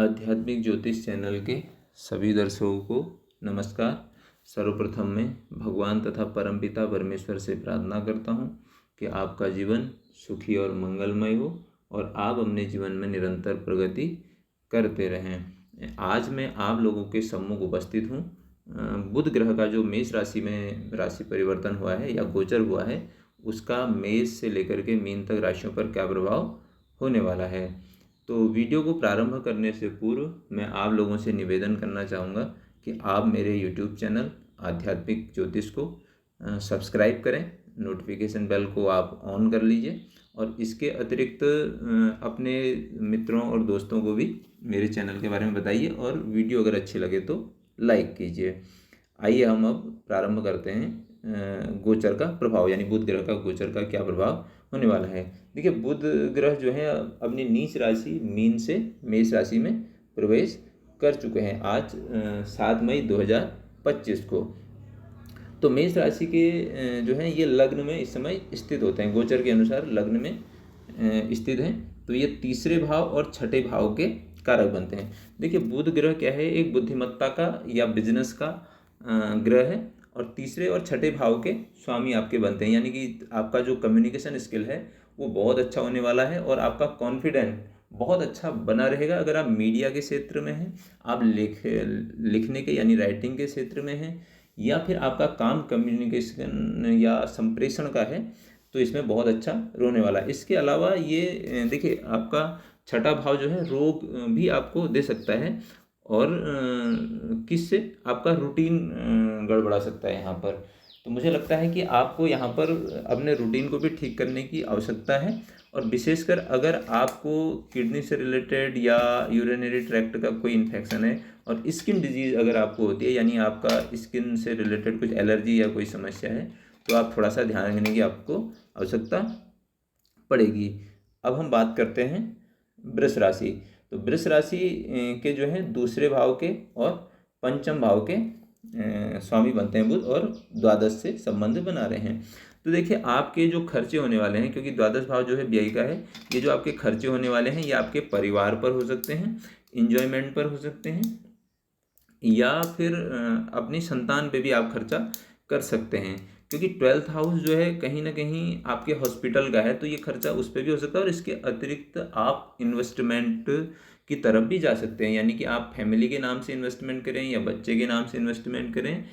आध्यात्मिक ज्योतिष चैनल के सभी दर्शकों को नमस्कार। सर्वप्रथम मैं भगवान तथा परमपिता परमेश्वर से प्रार्थना करता हूँ कि आपका जीवन सुखी और मंगलमय हो और आप अपने जीवन में निरंतर प्रगति करते रहें। आज मैं आप लोगों के सम्मुख उपस्थित हूँ। बुध ग्रह का जो मेष राशि में राशि परिवर्तन हुआ है या गोचर हुआ है, उसका मेष से लेकर के मीन तक राशियों पर क्या प्रभाव होने वाला है। तो वीडियो को प्रारंभ करने से पूर्व मैं आप लोगों से निवेदन करना चाहूँगा कि आप मेरे YouTube चैनल आध्यात्मिक ज्योतिष को सब्सक्राइब करें, नोटिफिकेशन बेल को आप ऑन कर लीजिए और इसके अतिरिक्त अपने मित्रों और दोस्तों को भी मेरे चैनल के बारे में बताइए और वीडियो अगर अच्छी लगे तो लाइक कीजिए। आइए हम अब प्रारंभ करते हैं गोचर का प्रभाव, यानी बुध ग्रह का गोचर का क्या प्रभाव होने वाला है। देखिए, बुध ग्रह जो है अपनी नीच राशि मीन से मेष राशि में प्रवेश कर चुके हैं आज 7 मई 2025 को। तो मेष राशि के जो हैं ये लग्न में इस समय स्थित होते हैं, गोचर के अनुसार लग्न में स्थित हैं। तो ये तीसरे भाव और छठे भाव के कारक बनते हैं। देखिए, बुध ग्रह क्या है, एक बुद्धिमत्ता का या बिजनेस का ग्रह है और तीसरे और छठे भाव के स्वामी आपके बनते हैं, यानी कि आपका जो कम्युनिकेशन स्किल है वो बहुत अच्छा होने वाला है और आपका कॉन्फिडेंट बहुत अच्छा बना रहेगा। अगर आप मीडिया के क्षेत्र में हैं, आप लिखने के यानी राइटिंग के क्षेत्र में हैं, या फिर आपका काम कम्युनिकेशन या संप्रेषण का है, तो इसमें बहुत अच्छा रोने वाला है। इसके अलावा ये देखिए, आपका छठा भाव जो है रोग भी आपको दे सकता है और किससे आपका रूटीन गड़बड़ा सकता है यहाँ पर। तो मुझे लगता है कि आपको यहाँ पर अपने रूटीन को भी ठीक करने की आवश्यकता है और विशेषकर अगर आपको किडनी से रिलेटेड या यूरिनरी ट्रैक्ट का कोई इन्फेक्शन है और स्किन डिजीज़ अगर आपको होती है, यानी आपका स्किन से रिलेटेड कुछ एलर्जी या कोई समस्या है, तो आप थोड़ा सा ध्यान रखने की आपको आवश्यकता पड़ेगी। अब हम बात करते हैं वृष राशि। तो वृष राशि के जो हैं दूसरे भाव के और पंचम भाव के स्वामी बनते हैं बुध और द्वादश से संबंध बना रहे हैं। तो देखिए, आपके जो खर्चे होने वाले हैं, क्योंकि द्वादश भाव जो है व्यय का है, ये जो आपके खर्चे होने वाले हैं ये आपके परिवार पर हो सकते हैं, इंजॉयमेंट पर हो सकते हैं, या फिर अपनी संतान पे भी आप खर्चा कर सकते हैं, क्योंकि 12th हाउस जो है कहीं ना कहीं आपके हॉस्पिटल का है, तो ये खर्चा उस पर भी हो सकता है। और इसके अतिरिक्त आप इन्वेस्टमेंट की तरफ भी जा सकते हैं, यानी कि आप फैमिली के नाम से इन्वेस्टमेंट करें या बच्चे के नाम से इन्वेस्टमेंट करें।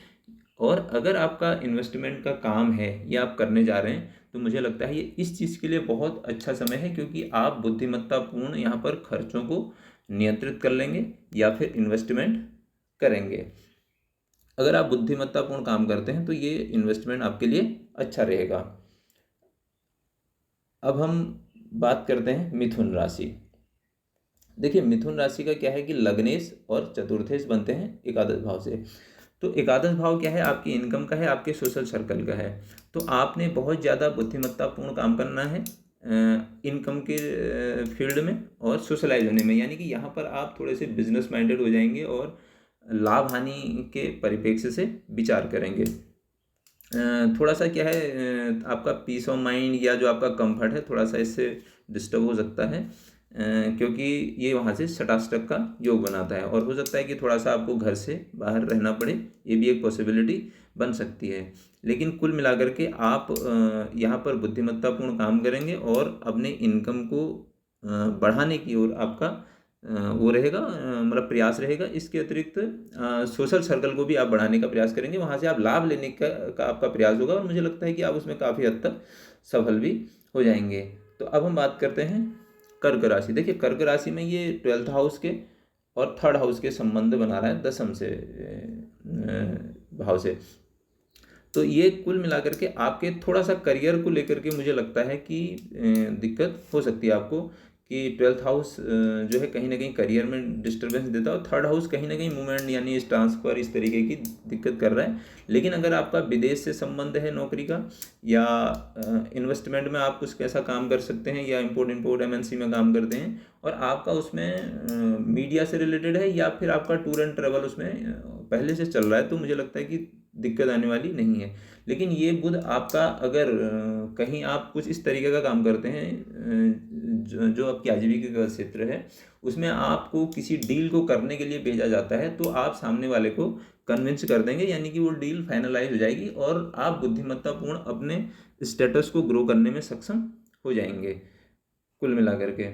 और अगर आपका इन्वेस्टमेंट का काम है या आप करने जा रहे हैं, तो मुझे लगता है ये इस चीज़ के लिए बहुत अच्छा समय है, क्योंकि आप बुद्धिमत्तापूर्ण यहाँ पर खर्चों को नियंत्रित कर लेंगे या फिर इन्वेस्टमेंट करेंगे। अगर आप बुद्धिमत्तापूर्ण काम करते हैं तो ये इन्वेस्टमेंट आपके लिए अच्छा रहेगा। अब हम बात करते हैं मिथुन राशि। देखिए, मिथुन राशि का क्या है कि लग्नेश और चतुर्थेश बनते हैं एकादश भाव से। तो एकादश भाव क्या है, आपकी इनकम का है, आपके सोशल सर्कल का है। तो आपने बहुत ज़्यादा बुद्धिमत्तापूर्ण काम करना है इनकम के फील्ड में और सोशलाइज होने में, यानी कि यहाँ पर आप थोड़े से बिजनेस माइंडेड हो जाएंगे और लाभ हानि के परिप्रेक्ष्य से विचार करेंगे। थोड़ा सा क्या है, आपका पीस ऑफ माइंड या जो आपका कंफर्ट है थोड़ा सा इससे डिस्टर्ब हो सकता है, क्योंकि ये वहाँ से षटाष्टक का योग बनाता है और हो सकता है कि थोड़ा सा आपको घर से बाहर रहना पड़े, ये भी एक पॉसिबिलिटी बन सकती है। लेकिन कुल मिलाकर के आप यहाँ पर बुद्धिमत्तापूर्ण काम करेंगे और अपने इनकम को बढ़ाने की ओर आपका वो रहेगा, मतलब प्रयास रहेगा। इसके अतिरिक्त सोशल सर्कल को भी आप बढ़ाने का प्रयास करेंगे, वहाँ से आप लाभ लेने का आपका प्रयास होगा और मुझे लगता है कि आप उसमें काफ़ी हद तक सफल भी हो जाएंगे। तो अब हम बात करते हैं कर्क राशि। देखिए, कर्क राशि में ये 12th हाउस के और 3rd हाउस के संबंध बना रहा है दशम से भाव से। तो ये कुल मिलाकर के आपके थोड़ा सा करियर को लेकर के मुझे लगता है कि दिक्कत हो सकती है आपको, कि 12th हाउस जो है कहीं ना कहीं करियर में डिस्टर्बेंस देता है और 3rd हाउस कहीं ना कहीं मूवमेंट यानी इस ट्रांसफ़र इस तरीके की दिक्कत कर रहा है। लेकिन अगर आपका विदेश से संबंध है नौकरी का, या इन्वेस्टमेंट में आप कुछ ऐसा काम कर सकते हैं, या इम्पोर्ट एमएनसी में काम करते हैं और आपका उसमें मीडिया से रिलेटेड है, या फिर आपका टूर एंड ट्रेवल उसमें पहले से चल रहा है, तो मुझे लगता है कि दिक्कत आने वाली नहीं है। लेकिन ये बुध आपका अगर कहीं आप कुछ इस तरीके का काम करते हैं जो आपकी आजीविका का क्षेत्र है, उसमें आपको किसी डील को करने के लिए भेजा जाता है, तो आप सामने वाले को कन्विंस कर देंगे, यानी कि वो डील फाइनलाइज हो जाएगी और आप बुद्धिमत्तापूर्ण अपने स्टेटस को ग्रो करने में सक्षम हो जाएंगे। कुल मिलाकर के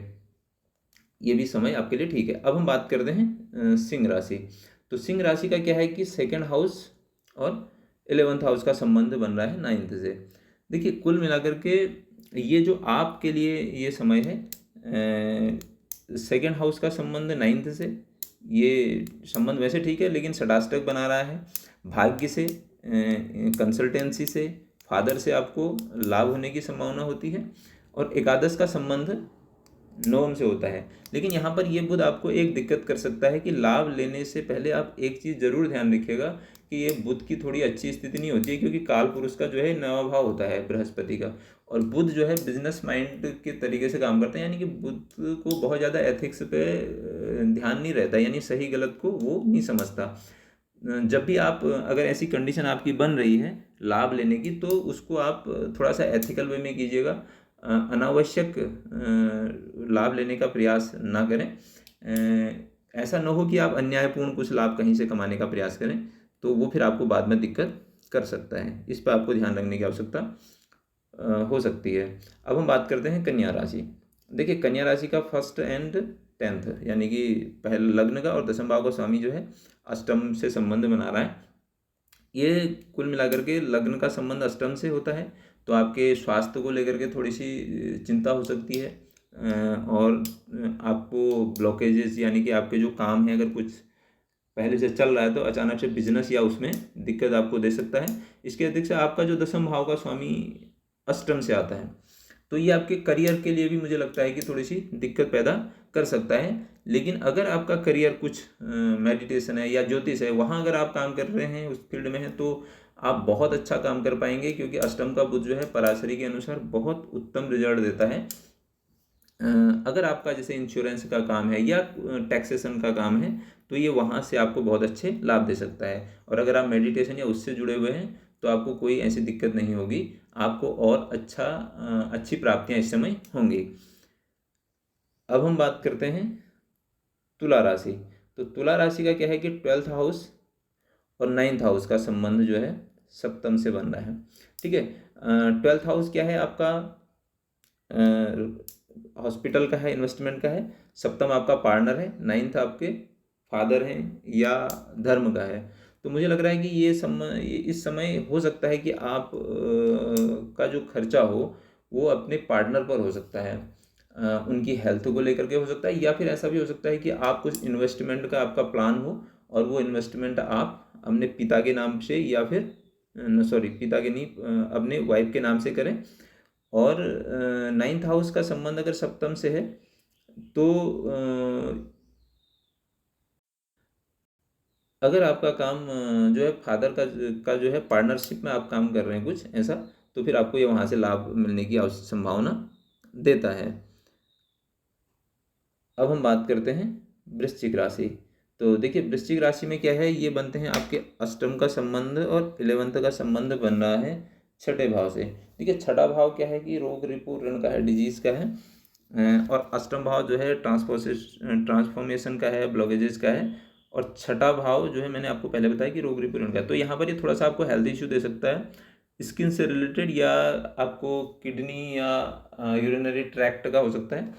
ये भी समय आपके लिए ठीक है। अब हम बात करते हैं सिंह राशि। तो सिंह राशि का क्या है कि सेकंड हाउस और 11th हाउस का संबंध बन रहा है 9th से। देखिए कुल मिलाकर के ये जो आपके लिए ये समय है, सेकंड हाउस का संबंध 9th से, ये संबंध वैसे ठीक है, लेकिन षडाष्टक बना रहा है। भाग्य से, कंसल्टेंसी से, फादर से आपको लाभ होने की संभावना होती है। और एकादश का संबंध नवम से होता है। लेकिन यहाँ पर ये बुध आपको एक दिक्कत कर सकता है कि लाभ लेने से पहले आप एक चीज़ जरूर ध्यान रखिएगा कि ये बुध की थोड़ी अच्छी स्थिति नहीं होती है, क्योंकि काल पुरुष का जो है नवा भाव होता है बृहस्पति का, और बुध जो है बिजनेस माइंड के तरीके से काम करते हैं, यानी कि बुध को बहुत ज़्यादा एथिक्स पे ध्यान नहीं रहता, यानी सही गलत को वो नहीं समझता। जब भी आप अगर ऐसी कंडीशन आपकी बन रही है लाभ लेने की, तो उसको आप थोड़ा सा एथिकल वे में कीजिएगा, अनावश्यक लाभ लेने का प्रयास ना करें। ऐसा न हो कि आप अन्यायपूर्ण कुछ लाभ कहीं से कमाने का प्रयास करें, तो वो फिर आपको बाद में दिक्कत कर सकता है। इस पर आपको ध्यान रखने की आवश्यकता हो सकती है। अब हम बात करते हैं कन्या राशि। देखिए कन्या राशि का 1st and 10th, यानी कि पहले लग्न का और दसम भाव का स्वामी जो है अष्टम से संबंध बना रहा है। ये कुल मिलाकर के लग्न का संबंध अष्टम से होता है, तो आपके स्वास्थ्य को लेकर के थोड़ी सी चिंता हो सकती है, और आपको ब्लॉकेजेस, यानी कि आपके जो काम है अगर कुछ पहले से चल रहा है तो अचानक से बिजनेस या उसमें दिक्कत आपको दे सकता है। इसके अतिरिक्त से आपका जो दसम भाव का स्वामी अष्टम से आता है, तो ये आपके करियर के लिए भी मुझे लगता है कि थोड़ी सी दिक्कत पैदा कर सकता है। लेकिन अगर आपका करियर कुछ मेडिटेशन है या ज्योतिष है, वहाँ अगर आप काम कर रहे हैं, उस फील्ड में हैं, तो आप बहुत अच्छा काम कर पाएंगे, क्योंकि अष्टम का बुध जो है पराशरी के अनुसार बहुत उत्तम रिजल्ट देता है। अगर आपका जैसे इंश्योरेंस का काम है या टैक्सेशन का काम है, तो ये वहाँ से आपको बहुत अच्छे लाभ दे सकता है। और अगर आप मेडिटेशन या उससे जुड़े हुए हैं, तो आपको कोई ऐसी दिक्कत नहीं होगी, आपको और अच्छी प्राप्तियाँ इस समय होंगी। अब हम बात करते हैं तुला राशि। तो तुला राशि का क्या है कि 12th हाउस और 9th हाउस का संबंध जो है सप्तम से बन रहा है। ठीक है, 12th हाउस क्या है आपका, हॉस्पिटल का है, इन्वेस्टमेंट का है। सप्तम आपका पार्टनर है, 9th आपके फादर हैं या धर्म का है। तो मुझे लग रहा है कि इस समय हो सकता है कि आप का जो खर्चा हो वो अपने पार्टनर पर हो सकता है, उनकी हेल्थ को लेकर के हो सकता है, या फिर ऐसा भी हो सकता है कि आप कुछ इन्वेस्टमेंट का आपका प्लान हो और वो इन्वेस्टमेंट आप अपने पिता के नाम से या फिर सॉरी पिता के नहीं, अपने वाइफ के नाम से करें। और 9th हाउस का संबंध अगर सप्तम से है, तो अगर आपका काम जो है फादर का जो है पार्टनरशिप में आप काम कर रहे हैं कुछ ऐसा, तो फिर आपको ये वहाँ से लाभ मिलने की संभावना देता है। अब हम बात करते हैं वृश्चिक राशि। तो देखिए वृश्चिक राशि में क्या है, ये बनते हैं आपके अष्टम का संबंध और 11th का संबंध बन रहा है छठे भाव से। देखिए छठा भाव क्या है कि रोग रिपू ऋण का है, डिजीज का है, और अष्टम भाव जो है ट्रांसफॉर्मेशन का है, ब्लॉकेजेस का है, और छठा भाव जो है मैंने आपको पहले बताया कि रोग रिपू ऋण का है। तो यहाँ पर ये थोड़ा सा आपको हेल्थ इश्यू दे सकता है, स्किन से रिलेटेड, या आपको किडनी या यूरिनरी ट्रैक्ट का हो सकता है,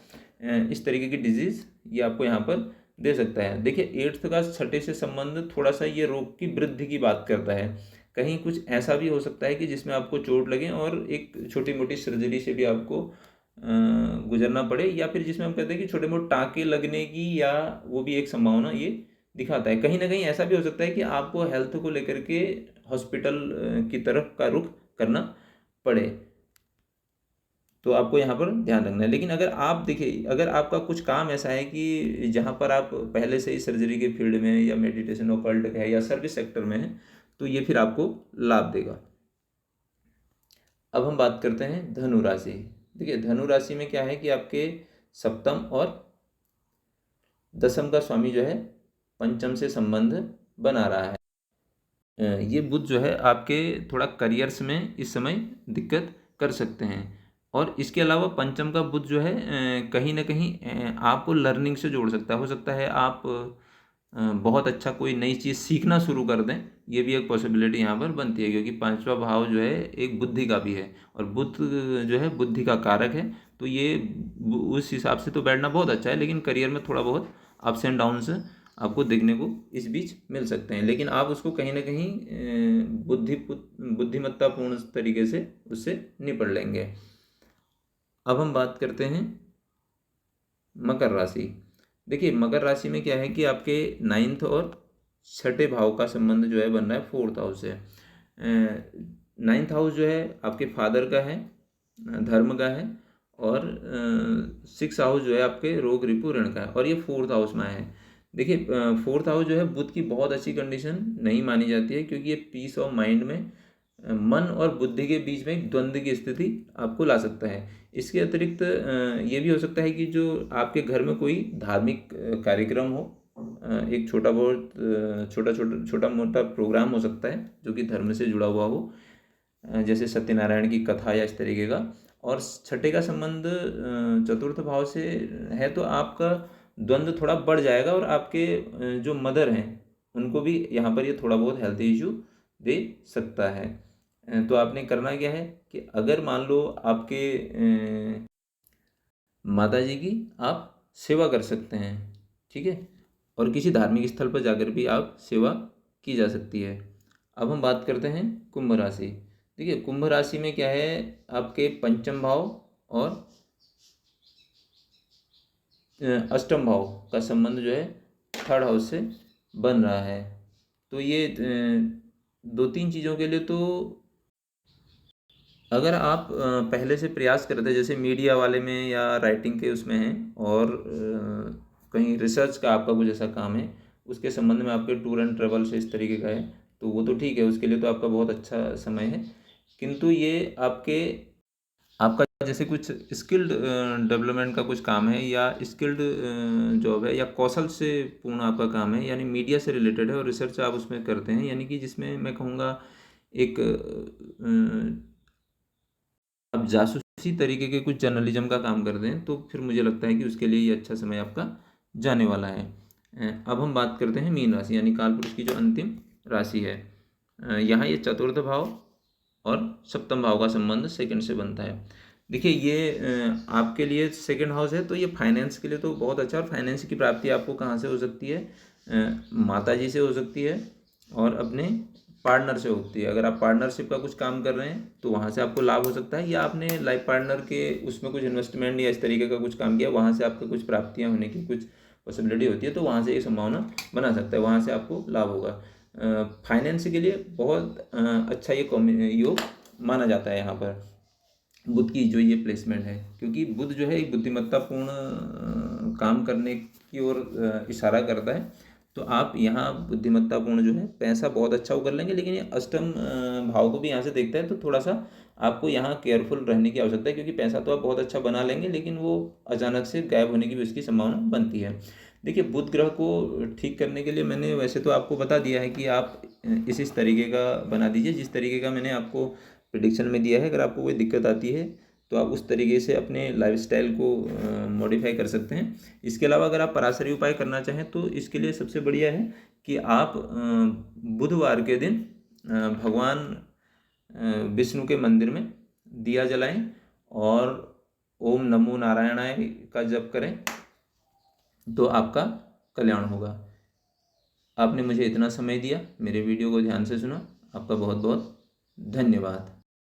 इस तरीके की डिजीज़ ये आपको यहाँ पर दे सकता है। देखिए 8th का छठे से संबंध थोड़ा सा ये रोग की वृद्धि की बात करता है। कहीं कुछ ऐसा भी हो सकता है कि जिसमें आपको चोट लगे और एक छोटी मोटी सर्जरी से भी आपको गुजरना पड़े, या फिर जिसमें हम कहते हैं कि छोटे मोटे टाँके लगने की, या वो भी एक संभावना ये दिखाता है। कहीं ना कहीं ऐसा भी हो सकता है कि आपको हेल्थ को लेकर के हॉस्पिटल की तरफ का रुख करना पड़े, तो आपको यहाँ पर ध्यान रखना है। लेकिन अगर आप देखिए, अगर आपका कुछ काम ऐसा है कि जहाँ पर आप पहले से ही सर्जरी के फील्ड में या मेडिटेशन ऑकल्ट है या सर्विस सेक्टर में है, तो ये फिर आपको लाभ देगा। अब हम बात करते हैं धनु राशि। देखिए धनु राशि में क्या है कि आपके सप्तम और दसम का स्वामी जो है पंचम से संबंध बना रहा है। ये बुध जो है आपके थोड़ा करियर्स में इस समय दिक्कत कर सकते हैं। और इसके अलावा पंचम का बुध जो है कहीं ना कहीं आपको लर्निंग से जोड़ सकता है। हो सकता है आप बहुत अच्छा कोई नई चीज़ सीखना शुरू कर दें, ये भी एक पॉसिबिलिटी यहाँ पर बनती है, क्योंकि पांचवा भाव जो है एक बुद्धि का भी है और बुध जो है बुद्धि का कारक है। तो ये उस हिसाब से तो बैठना बहुत अच्छा है, लेकिन करियर में थोड़ा बहुत अप्स एंड डाउन्स आपको देखने को इस बीच मिल सकते हैं, लेकिन आप उसको कहीं ना कहीं बुद्धिमत्तापूर्ण तरीके से उससे निपट लेंगे। अब हम बात करते हैं मकर राशि। देखिए मकर राशि में क्या है कि आपके नाइन्थ और छठे भाव का संबंध जो है बन रहा है फोर्थ हाउस से। नाइन्थ हाउस जो है आपके फादर का है, धर्म का है, और सिक्स हाउस जो है आपके रोग रिपु ऋण का है, और ये फोर्थ हाउस में है। देखिए फोर्थ हाउस जो है बुध की बहुत अच्छी कंडीशन नहीं मानी जाती है, क्योंकि ये पीस ऑफ माइंड में मन और बुद्धि के बीच में एक द्वंद्व की स्थिति आपको ला सकता है। इसके अतिरिक्त ये भी हो सकता है कि जो आपके घर में कोई धार्मिक कार्यक्रम हो, एक छोटा बहुत छोटा मोटा प्रोग्राम हो सकता है जो कि धर्म से जुड़ा हुआ हो, जैसे सत्यनारायण की कथा या इस तरीके का। और छठे का संबंध चतुर्थ भाव से है, तो आपका द्वंद्व थोड़ा बढ़ जाएगा, और आपके जो मदर हैं उनको भी यहाँ पर ये थोड़ा बहुत हेल्थ इश्यू दे सकता है। तो आपने करना क्या है कि अगर मान लो आपके माता जी की आप सेवा कर सकते हैं, ठीक है, और किसी धार्मिक स्थल पर जाकर भी आप सेवा की जा सकती है। अब हम बात करते हैं कुंभ राशि। देखिए कुंभ राशि में क्या है, आपके पंचम भाव और अष्टम भाव का संबंध जो है थर्ड हाउस से बन रहा है। तो ये दो तीन चीज़ों के लिए तो अगर आप पहले से प्रयास करते हैं, जैसे मीडिया वाले में या राइटिंग के उसमें हैं, और कहीं रिसर्च का आपका कुछ ऐसा काम है, उसके संबंध में आपके टूर एंड ट्रेवल से इस तरीके का है, तो वो तो ठीक है, उसके लिए तो आपका बहुत अच्छा समय है। किंतु ये आपका जैसे कुछ स्किल्ड डेवलपमेंट का कुछ काम है, या स्किल्ड जॉब है, या कौशल से पूर्ण आपका काम है, यानी मीडिया से रिलेटेड है और रिसर्च आप उसमें करते हैं, यानी कि जिसमें मैं कहूँगा एक आप जासूसी तरीके के कुछ जर्नलिज्म का काम कर दें, तो फिर मुझे लगता है कि उसके लिए ये अच्छा समय आपका जाने वाला है। अब हम बात करते हैं मीन राशि, यानी कालपुरुष की जो अंतिम राशि है। यहाँ ये चतुर्थ भाव और सप्तम भाव का संबंध सेकंड से बनता है। देखिए ये आपके लिए सेकंड हाउस है, तो ये फाइनेंस के लिए तो बहुत अच्छा, और फाइनेंस की प्राप्ति आपको कहाँ से हो सकती है, माता जी से हो सकती है, और अपने पार्टनर से होती है। अगर आप पार्टनरशिप का कुछ काम कर रहे हैं तो वहाँ से आपको लाभ हो सकता है, या आपने लाइफ पार्टनर के उसमें कुछ इन्वेस्टमेंट या इस तरीके का कुछ काम किया, वहाँ से आपको कुछ प्राप्तियाँ होने की कुछ पॉसिबिलिटी होती है, तो वहाँ से ये संभावना बना सकता है, वहाँ से आपको लाभ होगा। फाइनेंस के लिए बहुत अच्छा ये योग माना जाता है यहाँ पर बुध की जो ये प्लेसमेंट है, क्योंकि बुध जो है एक बुद्धिमत्तापूर्ण काम करने की ओर इशारा करता है। तो आप यहाँ बुद्धिमत्तापूर्ण जो है पैसा बहुत अच्छा वो कर लेंगे, लेकिन ये अष्टम भाव को भी यहाँ से देखता है, तो थोड़ा सा आपको यहाँ केयरफुल रहने की आवश्यकता है, क्योंकि पैसा तो आप बहुत अच्छा बना लेंगे, लेकिन वो अचानक से गायब होने की भी उसकी संभावना बनती है। देखिए बुध ग्रह को ठीक करने के लिए मैंने वैसे तो आपको बता दिया है कि आप इस तरीके का बना दीजिए, जिस तरीके का मैंने आपको प्रिडिक्शन में दिया है। अगर आपको कोई दिक्कत आती है तो आप उस तरीके से अपने लाइफस्टाइल को मॉडिफाई कर सकते हैं। इसके अलावा अगर आप पराशरी उपाय करना चाहें तो इसके लिए सबसे बढ़िया है कि आप बुधवार के दिन भगवान विष्णु के मंदिर में दिया जलाएं और ओम नमो नारायणाय का जप करें, तो आपका कल्याण होगा। आपने मुझे इतना समय दिया, मेरे वीडियो को ध्यान से सुना, आपका बहुत बहुत धन्यवाद।